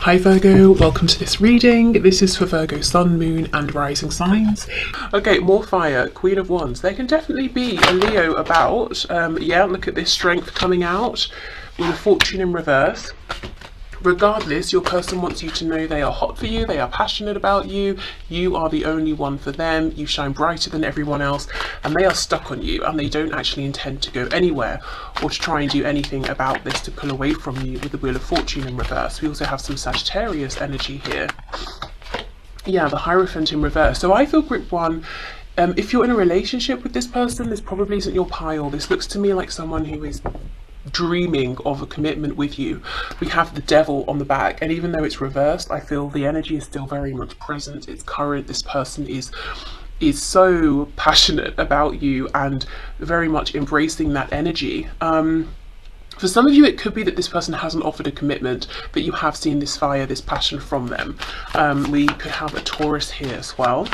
Hi Virgo, welcome to this reading. This is for Virgo Sun, Moon and Rising signs. Okay, more fire, Queen of Wands. There can definitely be a Leo about. Yeah, look at this strength coming out with a fortune in reverse. Regardless, your person wants you to know they are hot for you, they are passionate about you, you are the only one for them, you shine brighter than everyone else, and they are stuck on you and they don't actually intend to go anywhere or to try and do anything about this to pull away from you with the Wheel of Fortune in reverse. We also have some Sagittarius energy here. Yeah, the Hierophant in reverse. So I feel grip one, if you're in a relationship with this person, this probably isn't your pile. This looks to me like someone who is dreaming of a commitment with you. We have the Devil on the back, and even though it's reversed, I feel the energy is still very much present. It's current. This person is so passionate about you and very much embracing that energy. For some of you, it could be that this person hasn't offered a commitment, but you have seen this fire, this passion from them. We could have a Taurus here as well.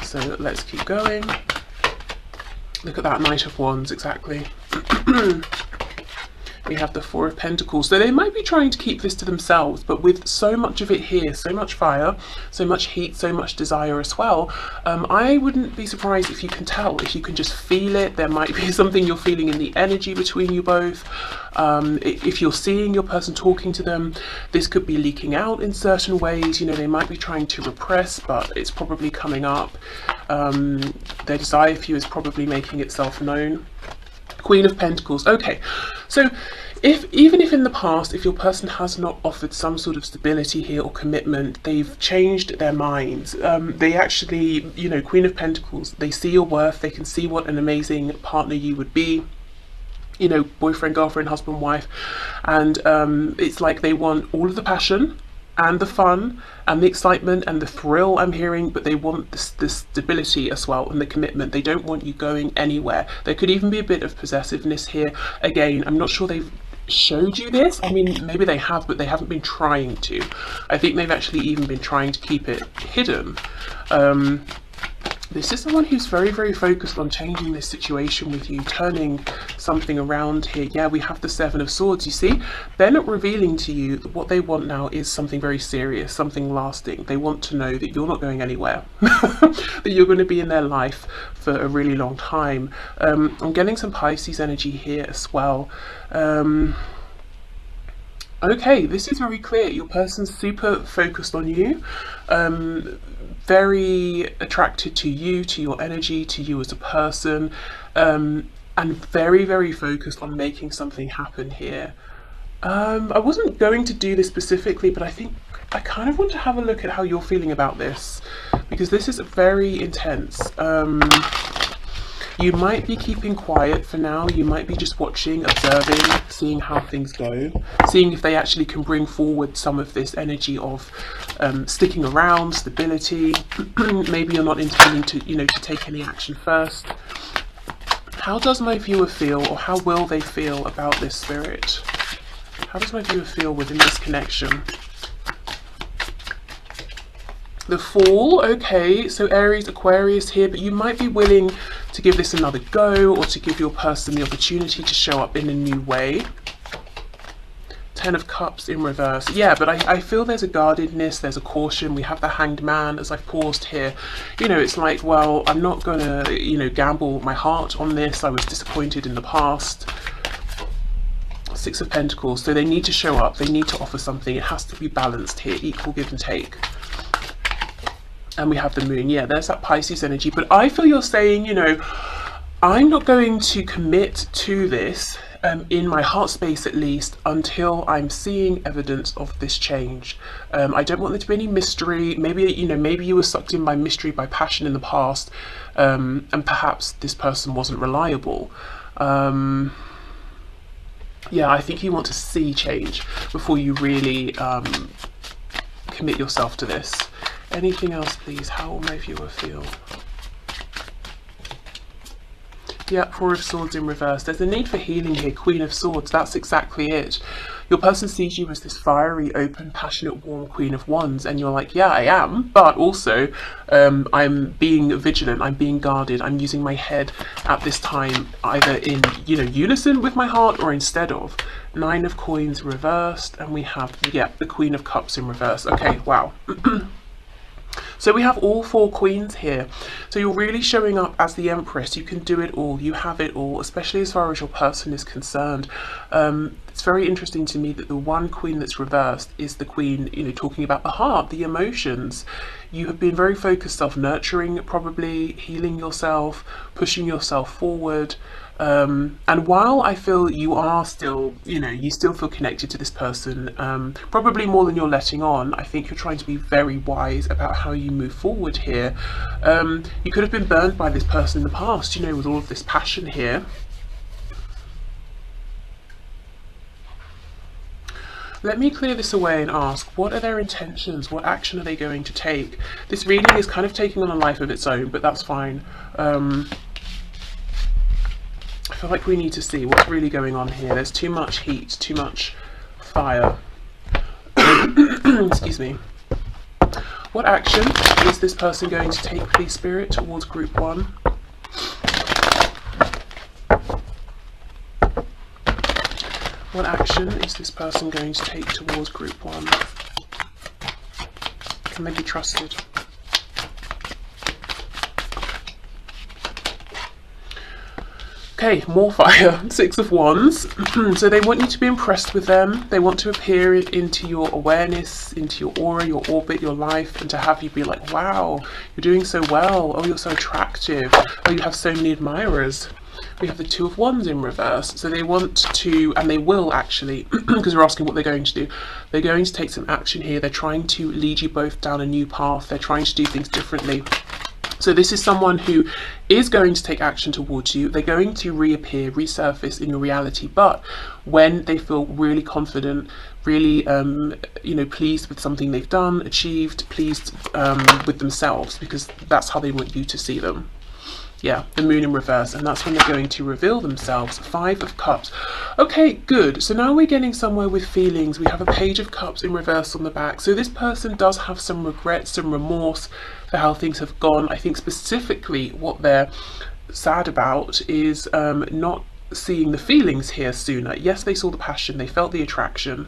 So let's keep going. Look at that Knight of Wands, exactly. We have the Four of Pentacles. So they might be trying to keep this to themselves, but with so much of it here, so much fire, so much heat, so much desire as well, I wouldn't be surprised if you can tell, if you can just feel it. There might be something you're feeling in the energy between you both. If you're seeing your person talking to them, this could be leaking out in certain ways. You know, they might be trying to repress, but it's probably coming up. Their desire for you is probably making itself known. Queen of Pentacles. Okay, so even if in the past, if your person has not offered some sort of stability here or commitment, they've changed their minds. They actually, you know, Queen of Pentacles, they see your worth, they can see what an amazing partner you would be. You know, boyfriend, girlfriend, husband, wife, and it's like they want all of the passion and the fun and the excitement and the thrill I'm hearing, but they want the stability as well and the commitment. They don't want you going anywhere. There could even be a bit of possessiveness here. Again, I'm not sure they've showed you this. I mean, maybe they have, but they haven't been trying to. I think they've actually even been trying to keep it hidden. This is someone who's very, very focused on changing this situation with you, turning something around here. Yeah, we have the Seven of Swords, you see. They're not revealing to you that what they want now is something very serious, something lasting. They want to know that you're not going anywhere, that you're going to be in their life for a really long time. I'm getting some Pisces energy here as well. Okay, this is very clear. Your person's super focused on you, very attracted to you, to your energy, to you as a person, and very, very focused on making something happen here. I wasn't going to do this specifically, but I think I kind of want to have a look at how you're feeling about this, because this is very intense. You might be keeping quiet for now. You might be just watching, observing, seeing how things go, seeing if they actually can bring forward some of this energy of sticking around, stability. Maybe you're not intending to, you know, to take any action first. How does my viewer feel, or how will they feel about this spirit? How does my viewer feel within this connection? The Fool, okay, so Aries, Aquarius here, but you might be willing to give this another go, or to give your person the opportunity to show up in a new way. Ten of Cups in reverse. Yeah, but I feel there's a guardedness, there's a caution. We have the Hanged Man as I've paused here. You know, it's like, well, I'm not going to, you know, gamble my heart on this. I was disappointed in the past. Six of Pentacles. So they need to show up. They need to offer something. It has to be balanced here, equal give and take. And we have the Moon. Yeah, there's that Pisces energy. But I feel you're saying, you know, I'm not going to commit to this, in my heart space at least, until I'm seeing evidence of this change. I don't want there to be any mystery. Maybe, you know, maybe you were sucked in by mystery, by passion in the past, and perhaps this person wasn't reliable. Yeah, I think you want to see change before you really commit yourself to this. Anything else, please? How will my viewer feel? Yeah, Four of Swords in reverse. There's a need for healing here. Queen of Swords, that's exactly it. Your person sees you as this fiery, open, passionate, warm Queen of Wands, and you're like, yeah, I am, but also I'm being vigilant, I'm being guarded, I'm using my head at this time either in, you know, unison with my heart or instead of. Nine of Coins reversed, and we have, yeah, the Queen of Cups in reverse. Okay, wow. So we have all 4 queens here. So you're really showing up as the Empress. You can do it all. You have it all, especially as far as your person is concerned. It's very interesting to me that the one queen that's reversed is the queen, you know, talking about the heart, the emotions. You have been very focused, self-nurturing, probably healing yourself, pushing yourself forward. And while I feel you are still, you know, you still feel connected to this person, probably more than you're letting on, I think you're trying to be very wise about how you move forward here. You could have been burned by this person in the past, you know, with all of this passion here. Let me clear this away and ask, what are their intentions? What action are they going to take? This reading is kind of taking on a life of its own, but that's fine. I feel like we need to see what's really going on here. There's too much heat, too much fire. Excuse me. What action is this person going to take, please, Spirit, towards Group 1? What action is this person going to take towards Group 1? Can they be trusted? Okay, more fire. 6 of Wands. So they want you to be impressed with them. They want to appear into your awareness, into your aura, your orbit, your life, and to have you be like, wow, you're doing so well. Oh, you're so attractive. Oh, you have so many admirers. We have the 2 of Wands in reverse. So they want to, and they will actually, because we're asking what they're going to do. They're going to take some action here. They're trying to lead you both down a new path. They're trying to do things differently. So this is someone who is going to take action towards you. They're going to reappear, resurface in your reality, but when they feel really confident, really, you know, pleased with something they've done, achieved, pleased with themselves, because that's how they want you to see them. Yeah, the Moon in reverse, and that's when they're going to reveal themselves. 5 of Cups. Okay, good. So now we're getting somewhere with feelings. We have a Page of Cups in reverse on the back. So this person does have some regret, some remorse for how things have gone. I think specifically what they're sad about is not seeing the feelings here sooner. Yes, they saw the passion, they felt the attraction.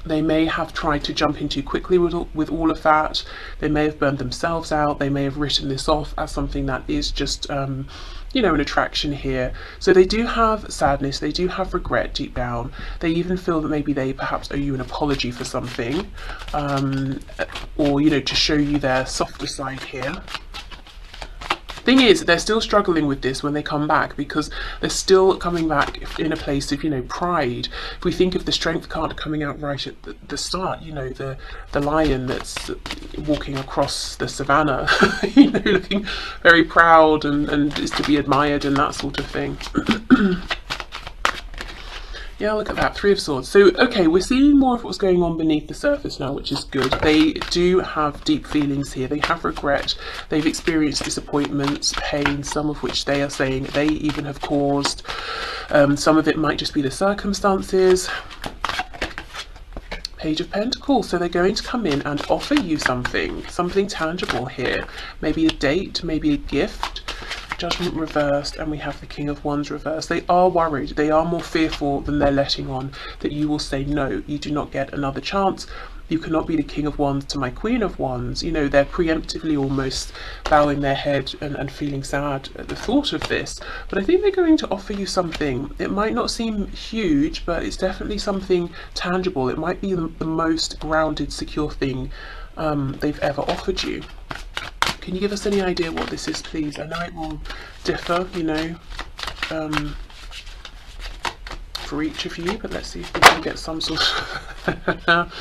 They may have tried to jump in too quickly with all of that. They may have burned themselves out. They may have written this off as something that is just, you know, an attraction here. So they do have sadness. They do have regret deep down. They even feel that maybe they perhaps owe you an apology for something, or, you know, to show you their softer side here. Thing is, they're still struggling with this when they come back, because they're still coming back in a place of, you know, pride. If we think of the Strength card coming out right at the start, you know, the lion that's walking across the savannah, you know, looking very proud and is to be admired and that sort of thing. Yeah, look at that, 3 of Swords. So, okay, we're seeing more of what's going on beneath the surface now, which is good. They do have deep feelings here. They have regret. They've experienced disappointments, pain, some of which they are saying they even have caused. Some of it might just be the circumstances. Page of Pentacles. So they're going to come in and offer you something tangible here. Maybe a date, maybe a gift. Judgment reversed, and we have the King of Wands reversed. They are worried, they are more fearful than they're letting on, that you will say no, you do not get another chance. You cannot be the King of Wands to my Queen of Wands. You know, they're preemptively almost bowing their head and feeling sad at the thought of this. But I think they're going to offer you something. It might not seem huge, but it's definitely something tangible. It might be the most grounded, secure thing they've ever offered you. Can you give us any idea what this is, please? I know it will differ, you know, for each of you, but let's see if we can get some sort of...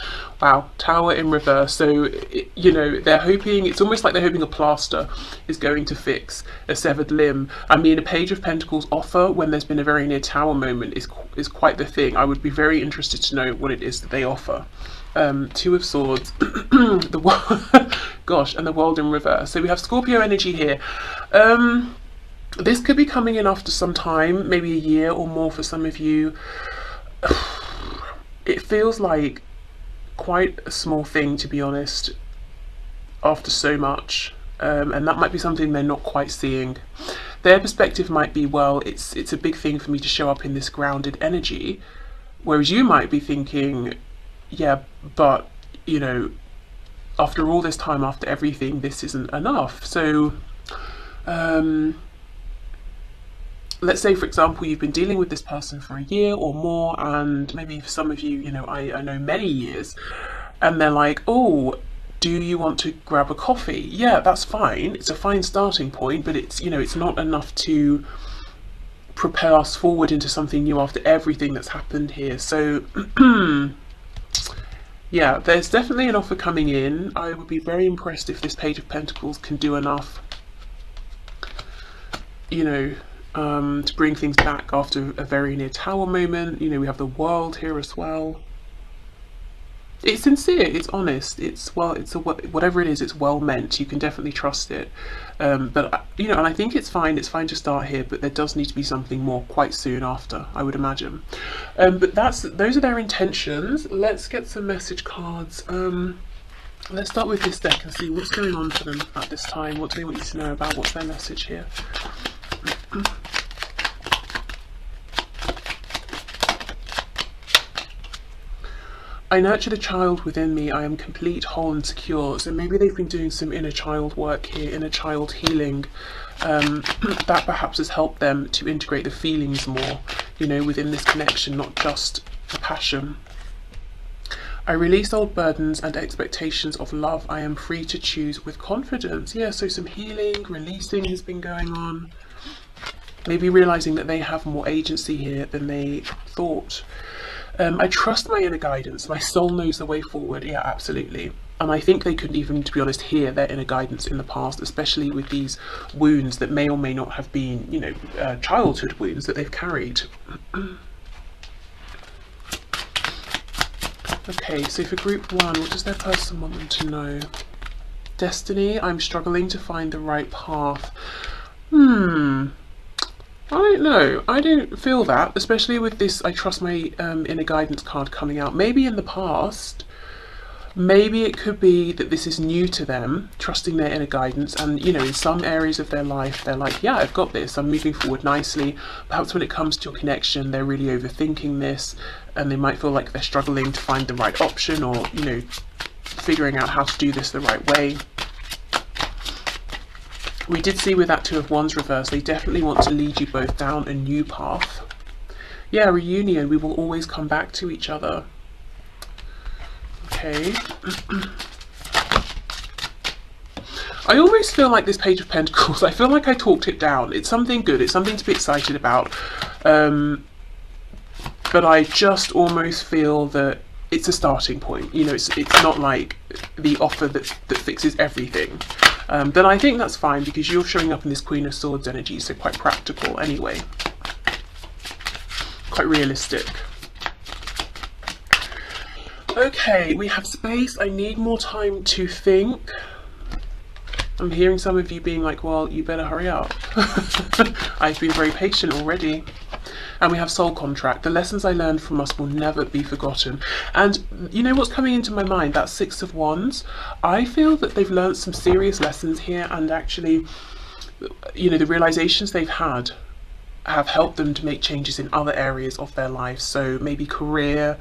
Wow, Tower in reverse. So, you know, they're hoping, it's almost like they're hoping a plaster is going to fix a severed limb. I mean, a Page of Pentacles offer when there's been a very near Tower moment is quite the thing. I would be very interested to know what it is that they offer. 2 of Swords, gosh, and the World in reverse. So we have Scorpio energy here. This could be coming in after some time, maybe a year or more for some of you. it feels like quite a small thing, to be honest, after so much. And that might be something they're not quite seeing. Their perspective might be, well, it's a big thing for me to show up in this grounded energy, whereas you might be thinking, yeah, but you know, after all this time, after everything, this isn't enough. So let's say, for example, you've been dealing with this person for a year or more, and maybe for some of you, you know, I know many years, and they're like, oh, do you want to grab a coffee? Yeah, that's fine. It's a fine starting point, but it's, you know, it's not enough to propel us forward into something new after everything that's happened here. So yeah, there's definitely an offer coming in. I would be very impressed if this Page of Pentacles can do enough, you know, to bring things back after a very near Tower moment. You know, we have the World here as well. It's sincere, it's honest, it's, well, it's whatever it is, it's well meant. You can definitely trust it. But you know, and I think it's fine to start here, but there does need to be something more quite soon after, I would imagine. But those are their intentions. Let's get some message cards. Let's start with this deck and see what's going on for them at this time. What do they want you to know about? What's their message here? I nurture the child within me. I am complete, whole and secure. So maybe they've been doing some inner child work here, inner child healing. That perhaps has helped them to integrate the feelings more, you know, within this connection, not just the passion. I release old burdens and expectations of love. I am free to choose with confidence. Yeah, so some healing, releasing has been going on. Maybe realizing that they have more agency here than they thought. I trust my inner guidance. My soul knows the way forward. Yeah, absolutely. And I think they couldn't even, to be honest, hear their inner guidance in the past, especially with these wounds that may or may not have been, you know, childhood wounds that they've carried. Okay, so for group one, what does their person want them to know? Destiny, I'm struggling to find the right path. I don't know. I don't feel that, especially with this I trust my inner guidance card coming out. Maybe in the past, maybe it could be that this is new to them, trusting their inner guidance, and you know, in some areas of their life they're like, yeah, I've got this, I'm moving forward nicely. Perhaps when it comes to your connection, they're really overthinking this, and they might feel like they're struggling to find the right option, or you know, figuring out how to do this the right way. We did see with that Two of Wands reverse, they definitely want to lead you both down a new path. Yeah, reunion, we will always come back to each other. Okay. I almost feel like this Page of Pentacles, I feel like I talked it down. It's something good, it's something to be excited about. But I just almost feel that it's a starting point. You know, it's not like the offer that fixes everything. Then I think that's fine, because you're showing up in this Queen of Swords energy, so quite practical anyway. Quite realistic. Okay, we have space. I need more time to think. I'm hearing some of you being like, well, you better hurry up. I've been very patient already. And we have soul contract. The lessons I learned from us will never be forgotten. And you know what's coming into my mind? That Six of Wands. I feel that they've learned some serious lessons here, and actually, you know, the realizations they've had have helped them to make changes in other areas of their life. So maybe career,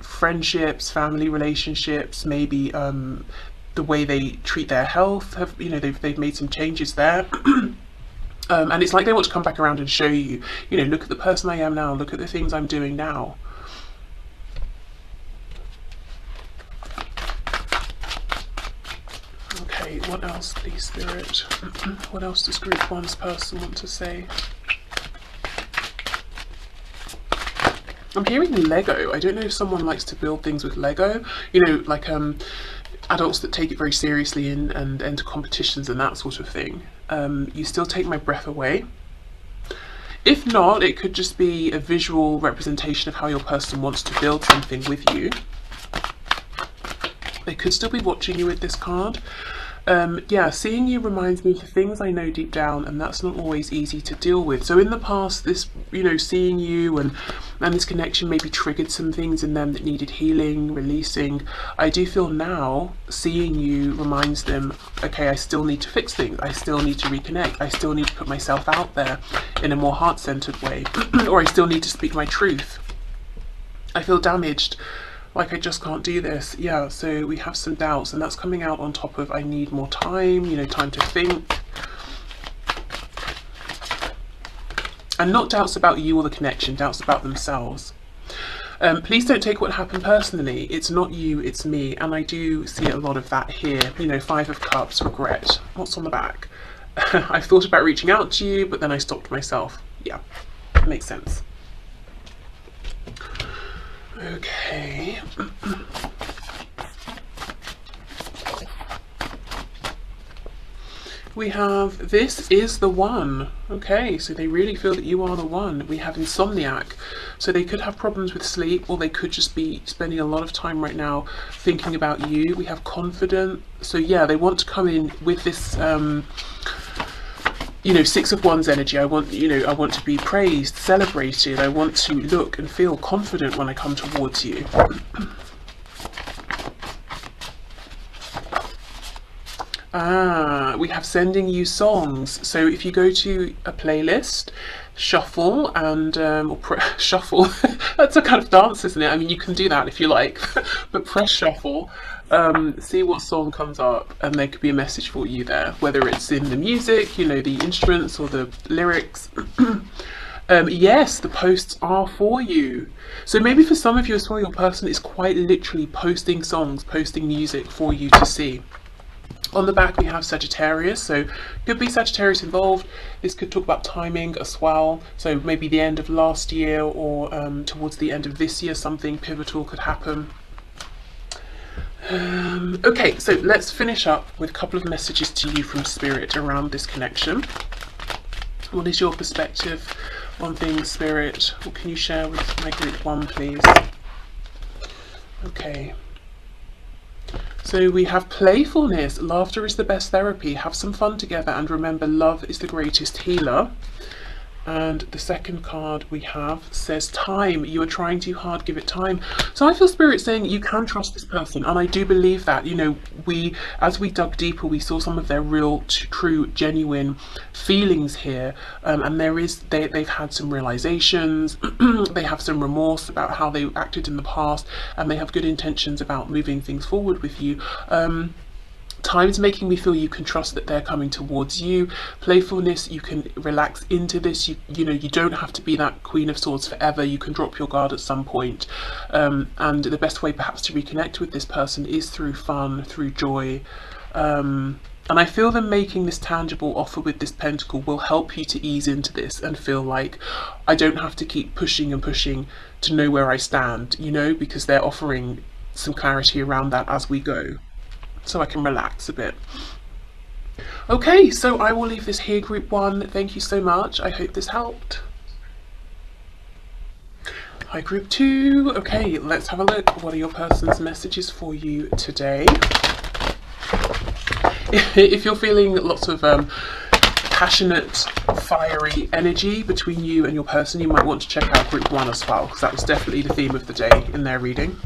friendships, family relationships, maybe the way they treat their health. Have, you know, they've made some changes there. And it's like they want to come back around and show you, you know, look at the person I am now, look at the things I'm doing now. Okay, what else, please, Spirit? What else does group one's person want to say? I'm hearing Lego. I don't know if someone likes to build things with Lego. You know, like adults that take it very seriously and enter competitions and that sort of thing. You still take my breath away. If not, it could just be a visual representation of how your person wants to build something with you. They could still be watching you with this card. Yeah, seeing you reminds me of the things I know deep down, and that's not always easy to deal with. So in the past, this, seeing you and this connection maybe triggered some things in them that needed healing, releasing. I do feel now seeing you reminds them, okay, I still need to fix things. I still need to reconnect. I still need to put myself out there in a more heart-centered way, or I still need to speak my truth. I feel damaged. Like I just can't do this. Yeah, so we have some doubts, and that's coming out on top of I need more time, time to think. And not doubts about you or the connection, doubts about themselves. Please don't take what happened personally. It's not you, it's me. And I do see a lot of that here. 5 of Cups, regret. What's on the back? I've thought about reaching out to you, but then I stopped myself. Yeah, makes sense. Okay. We have, this is the one. Okay, so they really feel that you are the one. We have insomniac. So they could have problems with sleep, or they could just be spending a lot of time right now thinking about you. We have confident. So yeah, they want to come in with this 6 of Wands energy. I want to be praised, celebrated. I want to look and feel confident when I come towards you. We have sending you songs. So if you go to a playlist, shuffle and shuffle. That's a kind of dance, isn't it? I mean, you can do that if you like, but press shuffle. See what song comes up, and there could be a message for you there, whether it's in the music, the instruments or the lyrics. Yes, the posts are for you. So maybe for some of you as well, your person is quite literally posting songs, posting music for you to see. On the back we have Sagittarius, so could be Sagittarius involved. This could talk about timing as well, so maybe the end of last year or towards the end of this year something pivotal could happen. Okay, so let's finish up with a couple of messages to you from Spirit around this connection. What is your perspective on things, Spirit? What can you share with my group 1, please? Okay. So we have playfulness. Laughter is the best therapy. Have some fun together, and remember, love is the greatest healer. And the second card we have says time. You are trying too hard, give it time. So I feel Spirit saying you can trust this person, and I do believe that. As we dug deeper, we saw some of their real, true, genuine feelings here, and they've had some realizations. They have some remorse about how they acted in the past, and they have good intentions about moving things forward with you. Time's making me feel you can trust that they're coming towards you. Playfulness, you can relax into this. You don't have to be that Queen of Swords forever. You can drop your guard at some point. And the best way perhaps to reconnect with this person is through fun, through joy. And I feel them making this tangible offer with this pentacle will help you to ease into this and feel like I don't have to keep pushing and pushing to know where I stand, because they're offering some clarity around that as we go. So I can relax a bit. Okay, so I will leave this here, group 1. Thank you so much. I hope this helped. Hi, group 2. Okay, let's have a look. What are your person's messages for you today? If you're feeling lots of passionate, fiery energy between you and your person, you might want to check out group 1 as well, because that was definitely the theme of the day in their reading.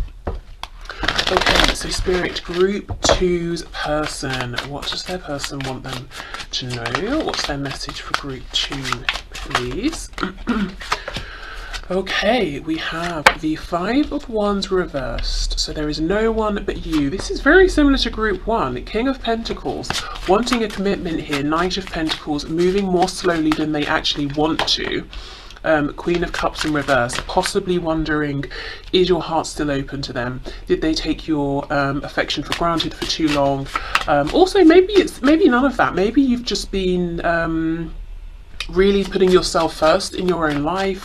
Okay, so Spirit, group 2's person. What does their person want them to know? What's their message for group 2, please? Okay, we have the 5 of Wands reversed. So there is no one but you. This is very similar to group 1. King of Pentacles, wanting a commitment here. Knight of Pentacles, moving more slowly than they actually want to. Queen of Cups in reverse, possibly wondering, is your heart still open to them? Did they take your affection for granted for too long? Also, maybe none of that. Maybe you've just been really putting yourself first in your own life,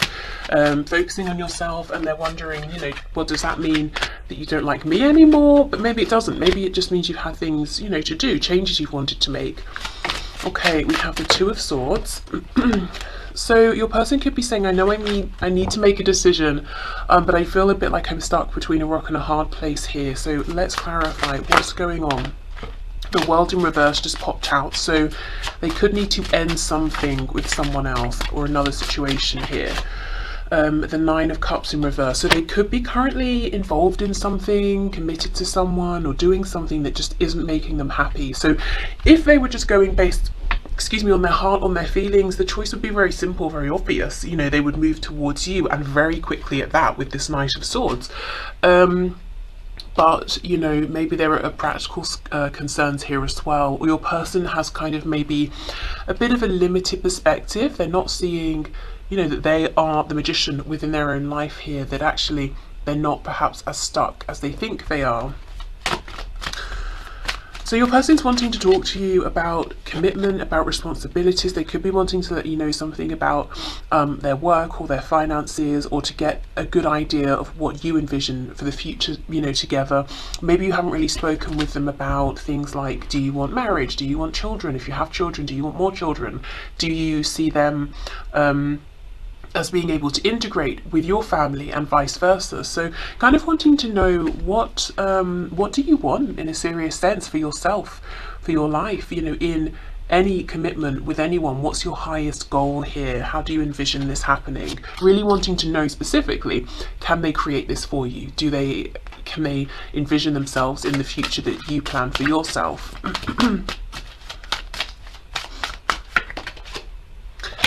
focusing on yourself, and they're wondering, well, does that mean that you don't like me anymore? But maybe it doesn't. Maybe it just means you've had things, to do, changes you've wanted to make. Okay, we have the 2 of Swords. So your person could be saying, I know I need to make a decision, but I feel a bit like I'm stuck between a rock and a hard place here. So let's clarify what's going on. The World in reverse just popped out, so they could need to end something with someone else or another situation here. The Nine of Cups in reverse, so they could be currently involved in something, committed to someone, or doing something that just isn't making them happy. So if they were just going based, excuse me, on their heart, on their feelings, the choice would be very simple, very obvious. You know, they would move towards you, and very quickly at that, with this Knight of Swords. But, you know, maybe there are practical concerns here as well, or your person has kind of maybe a bit of a limited perspective. They're not seeing, you know, that they are the magician within their own life here, that actually they're not perhaps as stuck as they think they are. So your person's wanting to talk to you about commitment, about responsibilities. They could be wanting to let you know something about their work or their finances, or to get a good idea of what you envision for the future, you know, together. Maybe you haven't really spoken with them about things like, do you want marriage? Do you want children? If you have children, do you want more children? Do you see them as being able to integrate with your family and vice versa? So kind of wanting to know what do you want in a serious sense for yourself, for your life, you know, in any commitment with anyone. What's your highest goal here? How do you envision this happening? Really wanting to know specifically, can they create this for you? Can they envision themselves in the future that you plan for yourself?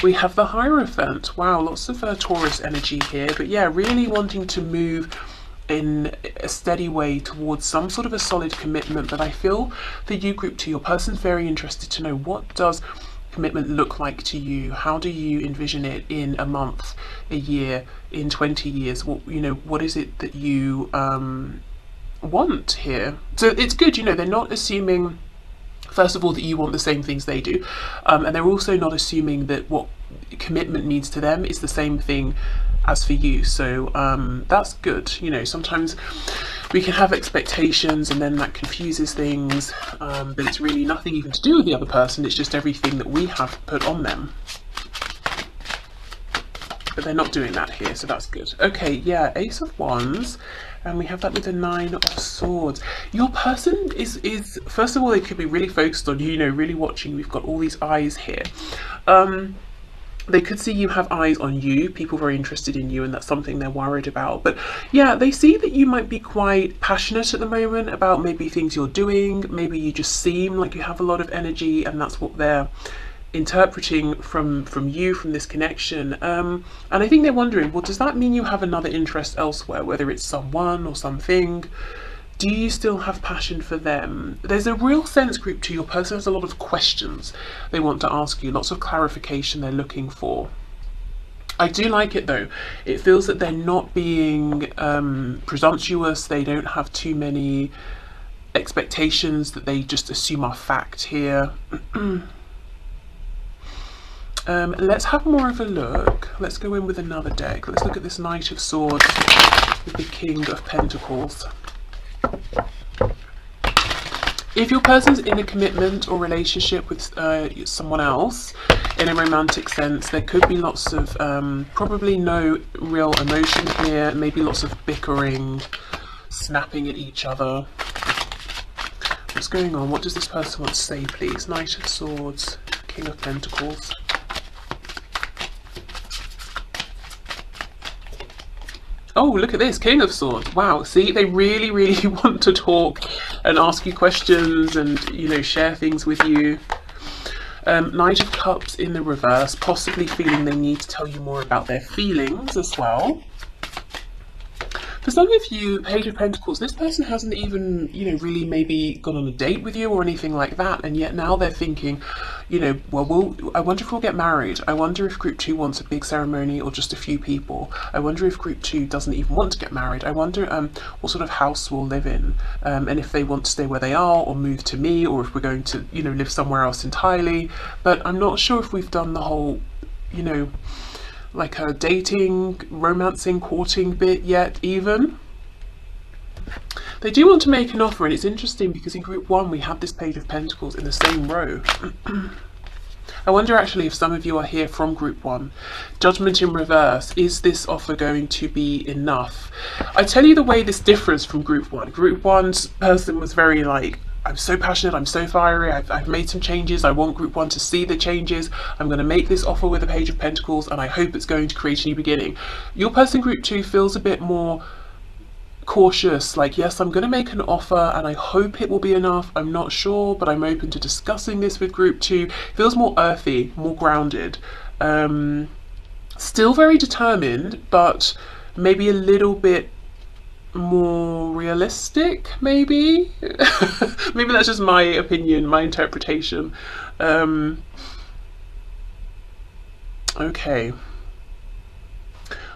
We have the Hierophant. Wow, lots of Taurus energy here, but yeah, really wanting to move in a steady way towards some sort of a solid commitment. But I feel for you, group 2, your person's very interested to know, what does commitment look like to you? How do you envision it in a month, a year, in 20 years? What, you know, what is it that you want here? So it's good, you know, they're not assuming, first of all, that you want the same things they do, and they're also not assuming that what commitment means to them is the same thing as for you. So that's good. You know, sometimes we can have expectations and then that confuses things, but it's really nothing even to do with the other person, it's just everything that we have put on them. But they're not doing that here, so that's good. Okay, yeah, Ace of Wands, and we have that with the Nine of Swords. Your person is first of all, they could be really focused on you, you know, really watching. We've got all these eyes here. They could see you have eyes on you, people very interested in you, and that's something they're worried about. But yeah, they see that you might be quite passionate at the moment about maybe things you're doing. Maybe you just seem like you have a lot of energy, and that's what they're interpreting from you, from this connection. And I think they're wondering, well, does that mean you have another interest elsewhere, whether it's someone or something? Do you still have passion for them? There's a real sense, group 2, your person has a lot of questions they want to ask you, lots of clarification they're looking for. I do like it though. It feels that they're not being presumptuous. They don't have too many expectations that they just assume are fact here. Let's have more of a look. Let's go in with another deck. Let's look at this Knight of Swords with the King of Pentacles. If your person's in a commitment or relationship with someone else in a romantic sense, there could be lots of probably no real emotion here, maybe lots of bickering, snapping at each other. What's going on? What does this person want to say, please? Knight of Swords, King of Pentacles. Oh, look at this, King of Swords. Wow, see, they really, really want to talk and ask you questions and, you know, share things with you. Knight of Cups in the reverse, possibly feeling they need to tell you more about their feelings as well. For some of you, Page of Pentacles, this person hasn't even, you know, really maybe gone on a date with you or anything like that, and yet now they're thinking, you know, well, I wonder if we'll get married. I wonder if group 2 wants a big ceremony or just a few people. I wonder if group 2 doesn't even want to get married. I wonder what sort of house we'll live in, and if they want to stay where they are or move to me, or if we're going to, you know, live somewhere else entirely. But I'm not sure if we've done the whole, you know, like a dating, romancing, courting bit yet even. They do want to make an offer, and it's interesting because in group 1 we have this Page of Pentacles in the same row. I wonder actually if some of you are here from group 1. Judgment in reverse. Is this offer going to be enough? I tell you the way this differs from group 1. Group 1's person was very like, I'm so passionate, I'm so fiery, I've made some changes, I want group 1 to see the changes, I'm going to make this offer with the Page of Pentacles, and I hope it's going to create a new beginning. Your person group 2 feels a bit more cautious, like, yes, I'm going to make an offer and I hope it will be enough, I'm not sure, but I'm open to discussing this with group 2. Feels more earthy, more grounded, still very determined, but maybe a little bit more realistic, maybe. Maybe that's just my opinion, my interpretation. Okay,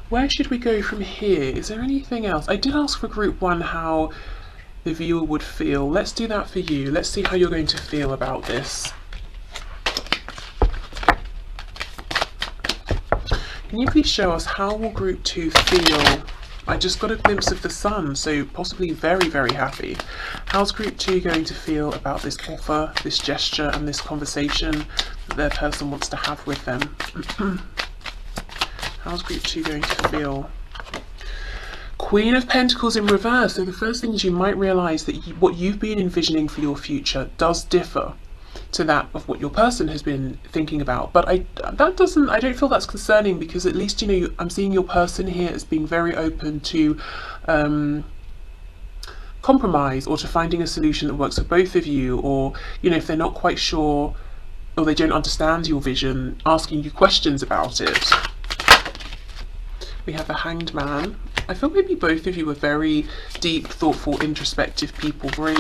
where should we go from here? Is there anything else? I did ask for group 1 how the viewer would feel. Let's do that for you. Let's see how you're going to feel about this. Can you please show us how will group 2 feel? I just got a glimpse of the sun, so possibly very, very happy. How's group 2 going to feel about this offer, this gesture, and this conversation that their person wants to have with them? How's group 2 going to feel? Queen of Pentacles in reverse. So the first thing is you might realise that what you've been envisioning for your future does differ to that of what your person has been thinking about, but I don't feel that's concerning, because at least, you know, I'm seeing your person here as being very open to compromise, or to finding a solution that works for both of you, or, you know, if they're not quite sure or they don't understand your vision, asking you questions about it. We have the Hanged Man. I feel maybe both of you are very deep, thoughtful, introspective people, very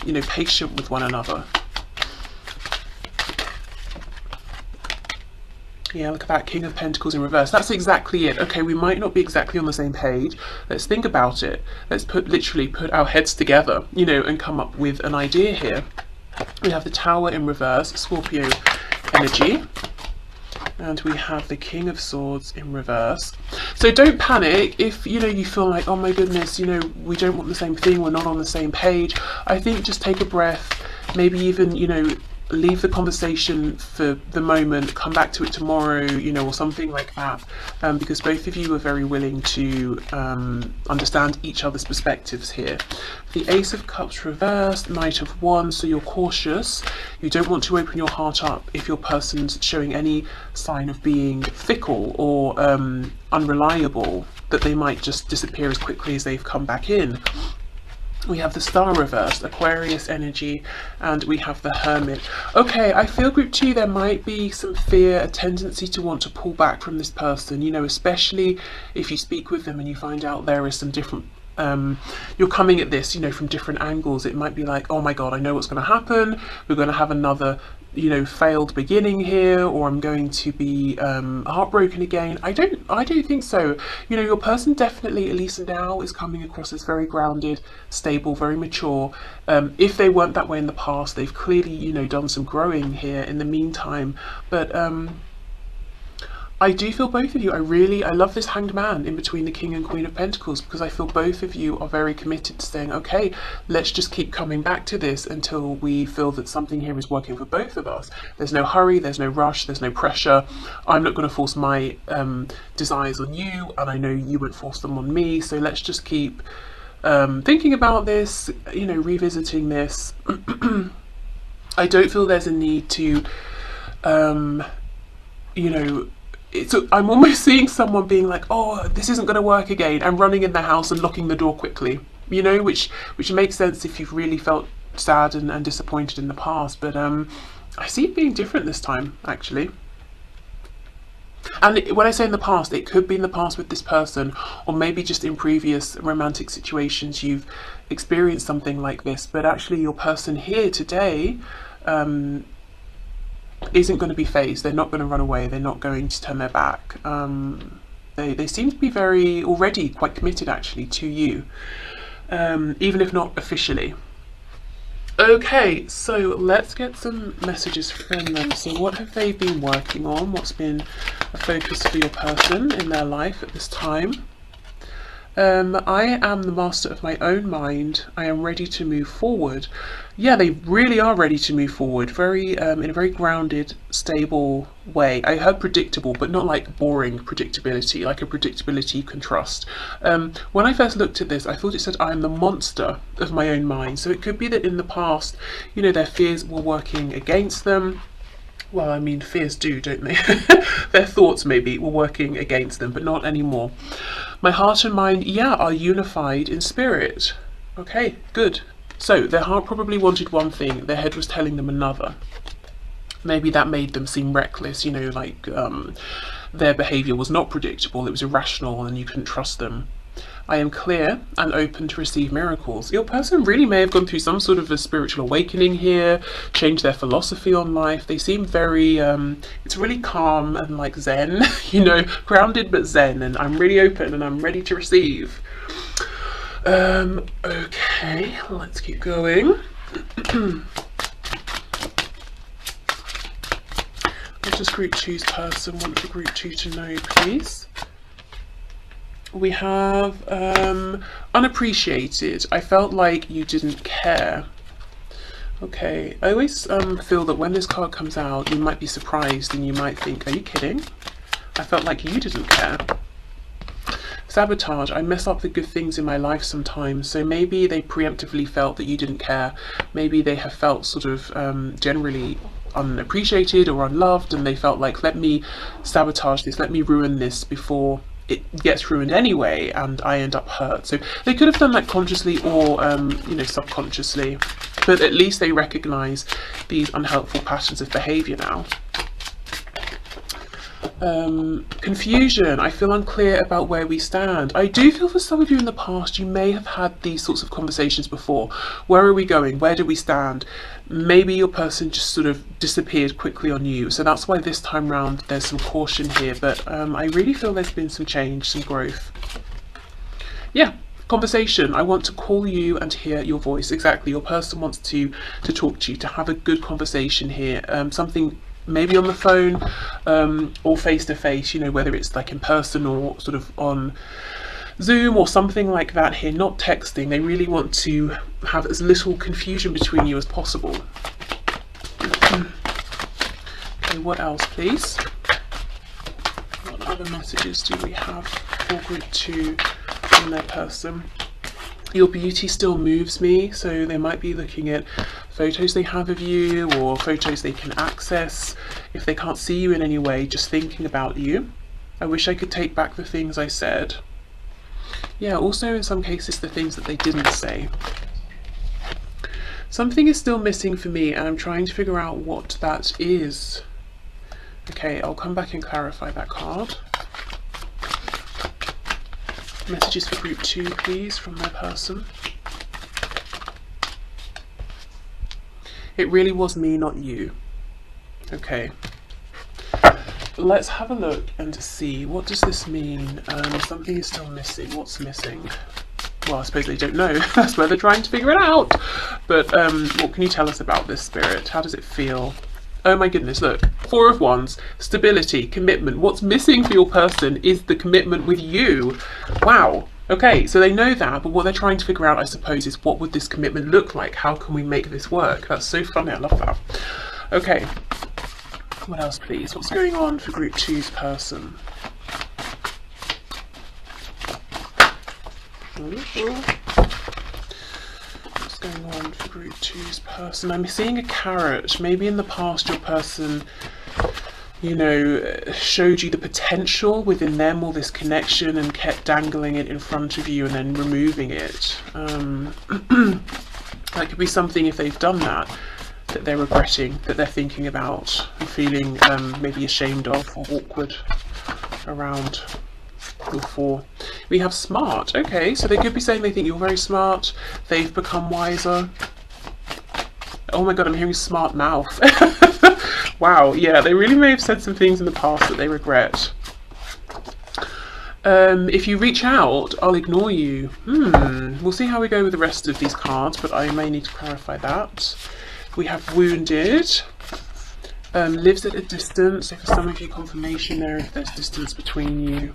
you know, patient with one another. Yeah, look at that, King of Pentacles in reverse. That's exactly it. Okay, we might not be exactly on the same page. Let's think about it. Let's literally put our heads together, you know, and come up with an idea here. We have the Tower in reverse, Scorpio energy. And we have the King of Swords in reverse. So don't panic if, you know, you feel like, oh my goodness, you know, we don't want the same thing, we're not on the same page. I think just take a breath, maybe even, you know, leave the conversation for the moment, come back to it tomorrow, you know, or something like that, because both of you are very willing to understand each other's perspectives here. The Ace of Cups reversed, Knight of Wands, so you're cautious. You don't want to open your heart up if your person's showing any sign of being fickle or unreliable, that they might just disappear as quickly as they've come back in. We have the Star reversed, Aquarius energy, and we have the Hermit. Okay, I feel group 2, there might be some fear, a tendency to want to pull back from this person, you know, especially if you speak with them and you find out there is some different, you're coming at this, you know, from different angles. It might be like, oh my god, I know what's going to happen, we're going to have another, you know, failed beginning here, or I'm going to be heartbroken again. I don't think so. You know, your person definitely, at least now, is coming across as very grounded, stable, very mature. If they weren't that way in the past, they've clearly, you know, done some growing here in the meantime. But I do feel both of you, I love this Hanged Man in between the King and Queen of Pentacles, because I feel both of you are very committed to saying, okay, let's just keep coming back to this until we feel that something here is working for both of us. There's no hurry, there's no rush, there's no pressure. I'm not going to force my desires on you, and I know you won't force them on me, so let's just keep thinking about this, you know, revisiting this. I don't feel there's a need to, you know, I'm almost seeing someone being like, oh, this isn't going to work again, and running in the house and locking the door quickly, you know, which makes sense if you've really felt sad and disappointed in the past. But I see it being different this time, actually. And when I say in the past, it could be in the past with this person, or maybe just in previous romantic situations you've experienced something like this. But actually your person here today isn't going to be phased. They're not going to run away, they're not going to turn their back. They seem to be already quite committed actually to you, even if not officially. Okay, so let's get some messages from them. So what have they been working on? What's been a focus for your person in their life at this time? I am the master of my own mind. I am ready to move forward. Yeah, they really are ready to move forward. Very, in a very grounded, stable way. I heard predictable, but not like boring predictability, like a predictability you can trust. When I first looked at this, I thought it said I am the monster of my own mind. So it could be that in the past, you know, their fears were working against them. Well, I mean, fears do, don't they? Their thoughts maybe were working against them, but not anymore. My heart and mind, yeah, are unified in spirit. Okay, good. So their heart probably wanted one thing, their head was telling them another. Maybe that made them seem reckless, you know, like their behaviour was not predictable, it was irrational and you couldn't trust them. I am clear and open to receive miracles. Your person really may have gone through some sort of a spiritual awakening here, changed their philosophy on life. They seem very, it's really calm and like zen, you know, grounded but zen, and I'm really open and I'm ready to receive. Okay, let's keep going. What does group 2's person want for group 2 to know, please? We have unappreciated. I felt like you didn't care. Okay, I always feel that when this card comes out, you might be surprised and you might think, are you kidding? I felt like you didn't care. Sabotage. I mess up the good things in my life sometimes, so maybe they preemptively felt that you didn't care. Maybe they have felt sort of generally unappreciated or unloved, and they felt like, let me sabotage this, let me ruin this before it gets ruined anyway and I end up hurt. So they could have done that consciously or you know, subconsciously, but at least they recognize these unhelpful patterns of behavior now. Confusion. I feel unclear about where we stand. I do feel for some of you in the past you may have had these sorts of conversations before. Where are we going? Where do we stand? Maybe your person just sort of disappeared quickly on you, so that's why this time round there's some caution here, but I really feel there's been some change, some growth. Yeah, conversation. I want to call you and hear your voice. Exactly, your person wants to talk to you, to have a good conversation here. Something maybe on the phone or face to face, you know, whether it's like in person or sort of on Zoom or something like that here, not texting. They really want to have as little confusion between you as possible. Okay, what else, please? What other messages do we have for group 2 from their person? Your beauty still moves me, so they might be looking at photos they have of you or photos they can access. If they can't see you in any way, just thinking about you. I wish I could take back the things I said. Yeah, also in some cases the things that they didn't say. Something is still missing for me and I'm trying to figure out what that is. Okay, I'll come back and clarify that card. Messages for group 2, please, from their person. It really was me, not you. Okay. Let's have a look and see, what does this mean? Something is still missing. What's missing? Well, I suppose they don't know. That's where they're trying to figure it out. But what can you tell us about this, Spirit? How does it feel? Oh my goodness, look. 4 of Wands, stability, commitment. What's missing for your person is the commitment with you. Wow. Okay, so they know that, but what they're trying to figure out, I suppose, is what would this commitment look like? How can we make this work? That's so funny, I love that. Okay. What else, please? What's going on for group 2's person? What's going on for group 2's person? I'm seeing a carrot. Maybe in the past your person, you know, showed you the potential within them, all this connection, and kept dangling it in front of you and then removing it. That could be something, if they've done that they're regretting, that they're thinking about and feeling maybe ashamed of or awkward around your 4. We have smart. Okay, so they could be saying they think you're very smart, they've become wiser. Oh my god, I'm hearing smart mouth. Wow, yeah, they really may have said some things in the past that they regret. If you reach out, I'll ignore you. We'll see how we go with the rest of these cards, but I may need to clarify that. We have wounded, lives at a distance, so for some of you confirmation there if there's distance between you.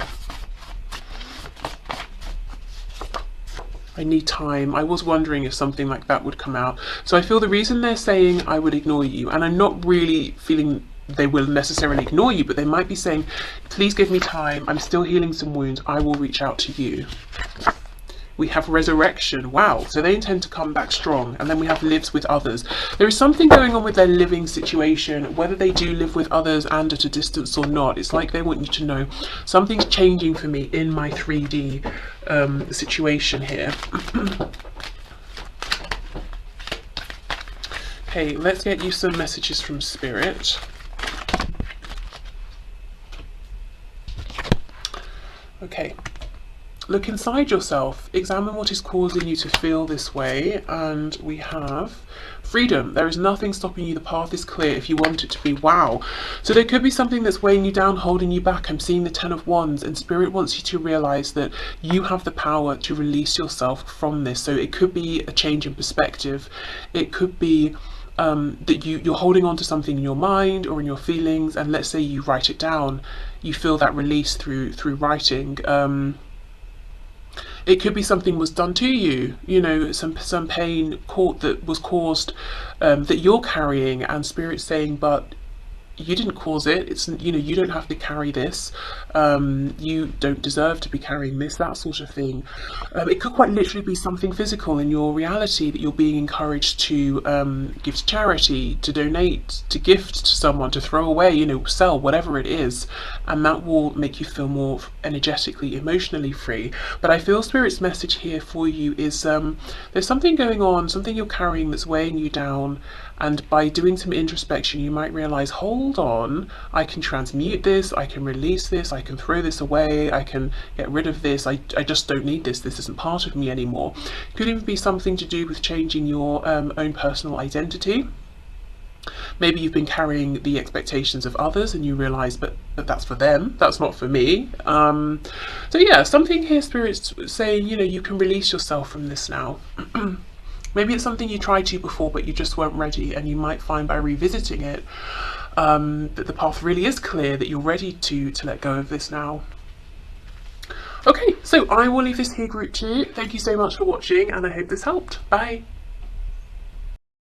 I need time. I was wondering if something like that would come out. So I feel the reason they're saying I would ignore you, and I'm not really feeling they will necessarily ignore you, but they might be saying, please give me time. I'm still healing some wounds. I will reach out to you. We have resurrection. Wow. So they intend to come back strong. And then we have lives with others. There is something going on with their living situation, whether they do live with others and at a distance or not. It's like they want you to know something's changing for me in my 3D situation here. Okay, let's get you some messages from Spirit. Okay. Look inside yourself, examine what is causing you to feel this way, and we have freedom. There is nothing stopping you. The path is clear if you want it to be. Wow. So there could be something that's weighing you down, holding you back. I'm seeing the 10 of Wands, and Spirit wants you to realize that you have the power to release yourself from this. So it could be a change in perspective. It could be that you're holding on to something in your mind or in your feelings, and let's say you write it down. You feel that release through writing. It could be something was done to you, you know, some pain that was caused, that you're carrying, and Spirit's saying, but you didn't cause it. It's, you know, you don't have to carry this. You don't deserve to be carrying this, that sort of thing. It could quite literally be something physical in your reality that you're being encouraged to give to charity, to donate, to gift to someone, to throw away, you know, sell, whatever it is. And that will make you feel more energetically, emotionally free. But I feel Spirit's message here for you is there's something going on, something you're carrying that's weighing you down. And by doing some introspection, you might realize, hold on, I can transmute this, I can release this, I can throw this away, I can get rid of this, I just don't need this, this isn't part of me anymore. Could even be something to do with changing your own personal identity. Maybe you've been carrying the expectations of others and you realize, but that's for them, that's not for me. So yeah, something here, Spirit's saying, you know, you can release yourself from this now. Maybe it's something you tried to before, but you just weren't ready, and you might find by revisiting it that the path really is clear, that you're ready to let go of this now. Okay, so I will leave this here, group 2. Thank you so much for watching, and I hope this helped. Bye.